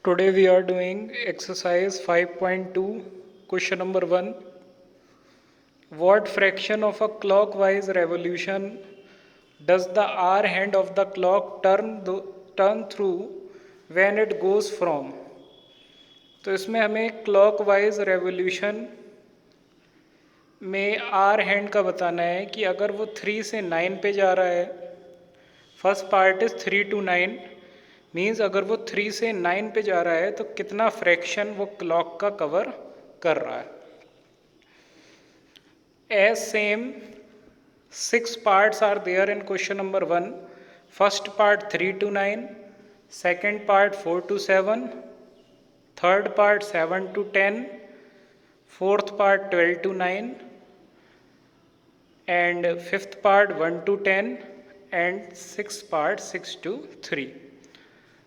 Today we are doing exercise 5.2, question number 1. What fraction of a clockwise revolution does the R hand of the clock turn through when it goes from? तो इसमें हमें clockwise revolution में are hand का बताना है कि अगर वो 3 से 9 पे जा रहा है, first part is 3 to 9, means अगर वो 3 से 9 पे जा रहा है तो कितना फ्रैक्शन वो क्लॉक का कवर कर रहा है. As same 6 parts are there in question number 1. First part 3 to 9, second part 4 to 7, third part 7 to 10, fourth part 12 to 9, and fifth part 1 to 10, and sixth part 6 to 3.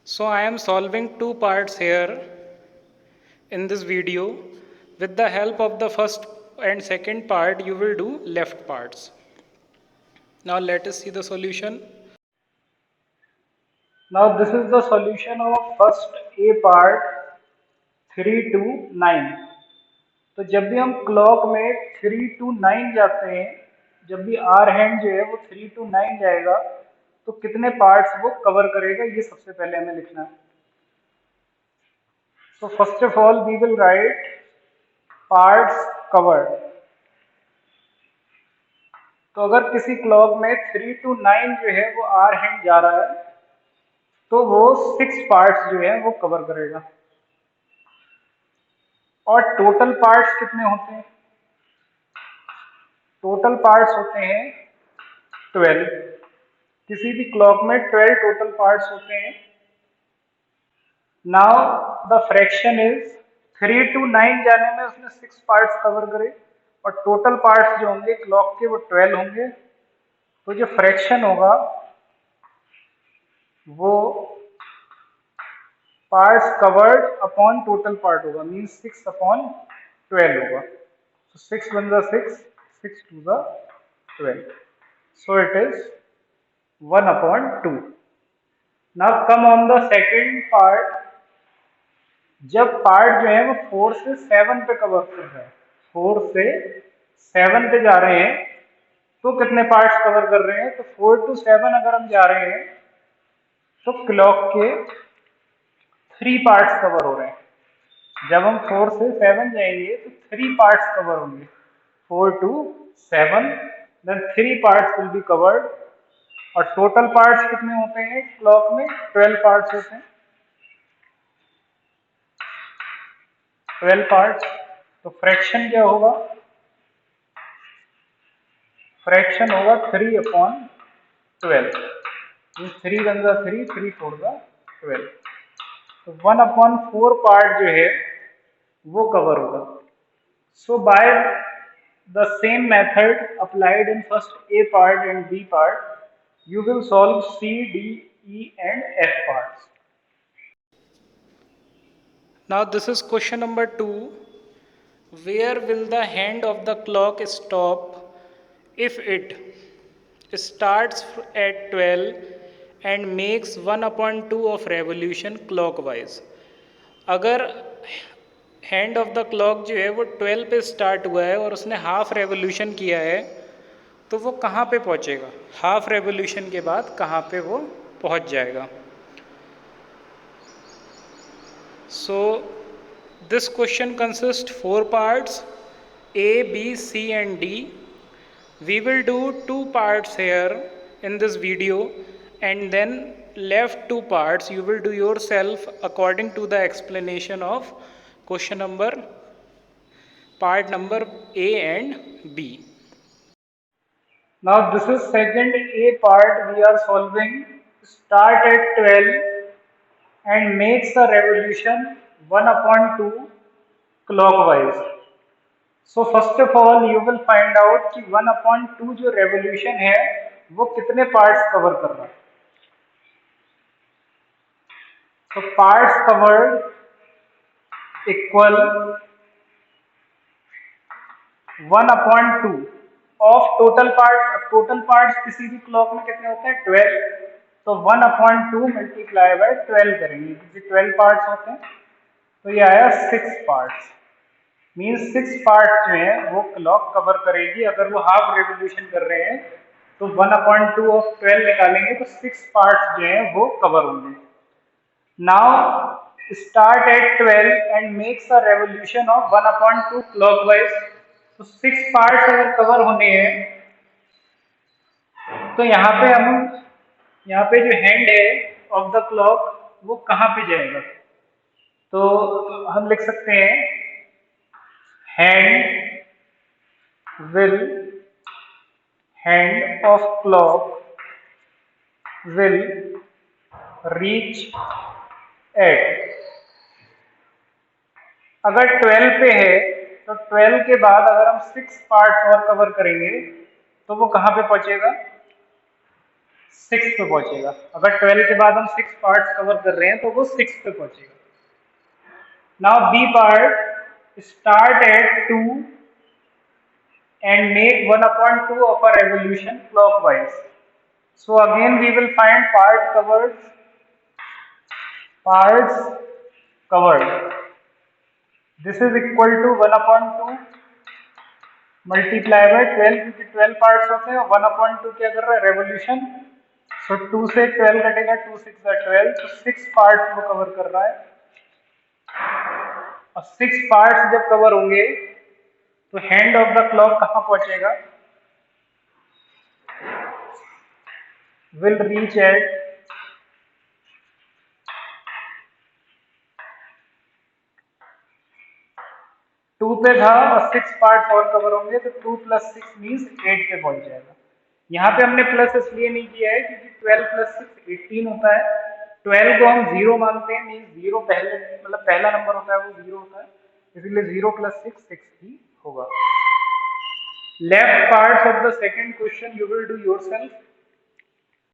So I am solving two parts here in this video. With the help of the first and second part, you will do left parts. Now let us see the solution. Now this is the solution of first A part 3 to 9. तो जब भी हम clock में 3 to 9 जाते हैं, जब भी are hand जो है वो 3 to 9 जाएगा तो कितने पार्ट्स वो कवर करेगा, ये सबसे पहले हमें लिखना है. So first of all we will write parts covered. तो अगर किसी क्लॉक में 3 to 9 जो है वो आर हैंड जा रहा है तो वो 6 पार्ट्स जो है वो कवर करेगा. और टोटल पार्ट्स कितने होते हैं? टोटल पार्ट्स होते हैं 12. किसी भी क्लॉक में 12 टोटल पार्ट्स होते हैं. Now the fraction is 3 to 9 जाने में उसने 6 पार्ट्स कवर करे और टोटल पार्ट्स जो होंगे क्लॉक के वो 12 होंगे. तो जो फ्रैक्शन होगा वो parts covered upon total part होगा, मीन्स 6 अपॉन 12 होगा. So 6 1 the 6, 6 2 the 12. So it is 1 upon 2. Now come on the second part. जब पार्ट जो है वो 4 से 7 पे कवर कर रहा है, 4 से 7 पे जा रहे हैं तो कितने पार्ट्स कवर कर रहे हैं? तो 4 to 7 अगर हम जा रहे हैं तो क्लॉक के 3 पार्ट्स कवर हो रहे हैं. जब हम 4 से 7 जाएंगे तो 3 पार्ट्स कवर होंगे. 4 to 7, then 3 parts will be covered. और टोटल पार्ट्स कितने होते हैं क्लॉक में? 12 पार्ट्स होते हैं. 12 पार्ट्स. तो फ्रैक्शन क्या होगा? फ्रैक्शन होगा 3 अपॉन 12. 3 1 the 3, 3 4 the 12. तो 1 अपॉन 4 पार्ट जो है वो कवर होगा. So by the same method applied in first A part and B part, you will solve C, D, E and F parts. Now this is question number 2. Where will the hand of the clock stop if it starts at 12 and makes 1 upon 2 of revolution clockwise? अगर hand of the clock जो है वो 12 पे start हुआ है और उसने half revolution किया है तो वो कहाँ पे पहुँचेगा? हाफ रेवोल्यूशन के बाद कहाँ पे वो पहुँच जाएगा? So this question consist 4 parts A, B, C and D. We will do 2 parts here in this video and then left 2 parts you will do yourself according to the explanation of question number part number A and B. Now this is second A part. We are solving start at 12 and makes a revolution 1 upon 2 clockwise. So first of all you will find out कि 1 upon 2 जो revolution है वो कितने parts cover कर रहा है. So parts covered equal 1 upon 2 of total parts. अब total parts किसी भी clock में कितने होते हैं? 12. तो 1/2 मल्टीप्लाई बाय 12 करेंगे क्योंकि 12 पार्ट्स होते हैं, तो ये आया 6 पार्ट्स। मीन्स 6 पार्ट्स जो है वो क्लॉक कवर करेगी। अगर वो हाफ रेवोल्यूशन कर रहे हैं तो 1/2 ऑफ 12 निकालेंगे तो 6 पार्ट्स जो है वो कवर होंगे। Now start at 12 and makes a revolution of 1/2 clockwise. तो 6 पार्ट्स अगर कवर होने हैं तो यहाँ पे जो हैंड है ऑफ द क्लॉक वो कहाँ पे जाएगा? तो हम लिख सकते हैं hand will hand of clock will reach at, अगर 12 पे है तो 12 के बाद अगर हम 6 पार्ट्स और कवर करेंगे तो वो कहाँ पे पहुंचेगा? 6 पे पहुंचेगा। अगर 12 के बाद हम 6 पार्ट्स कवर कर रहे हैं तो वो 6 पे पहुंचेगा। Now B part start at 2 and make 1/2 of a revolution clockwise. So again we will find parts covered. This is equal to 1/2 multiply by 12 क्योंकि 12 पार्ट्स होते हैं। 1/2 क्या कर रहा है? रेवोल्यूशन। सो 2 से 12 कटेगा, 2 6 12, तो 6 पार्ट्स वो कवर कर रहा है। और 6 पार्ट्स जब कवर होंगे तो हैंड ऑफ द क्लॉक कहाँ पहुंचेगा? will reach at 2 पे था और 6 पार्ट्स और कवर होंगे तो 2 + 6 मीन्स 8 पे पहुंच जाएगा। यहाँ पे हमने प्लस इसलिए नहीं किया है क्योंकि 12 + 6 18 होता है। 12 को हम 0 मानते हैं, मीन्स 0 पहले मतलब पहला नंबर होता है वो 0 होता है, इसलिए 0 + 6 6 ही होगा। Left parts of the second question you will do yourself.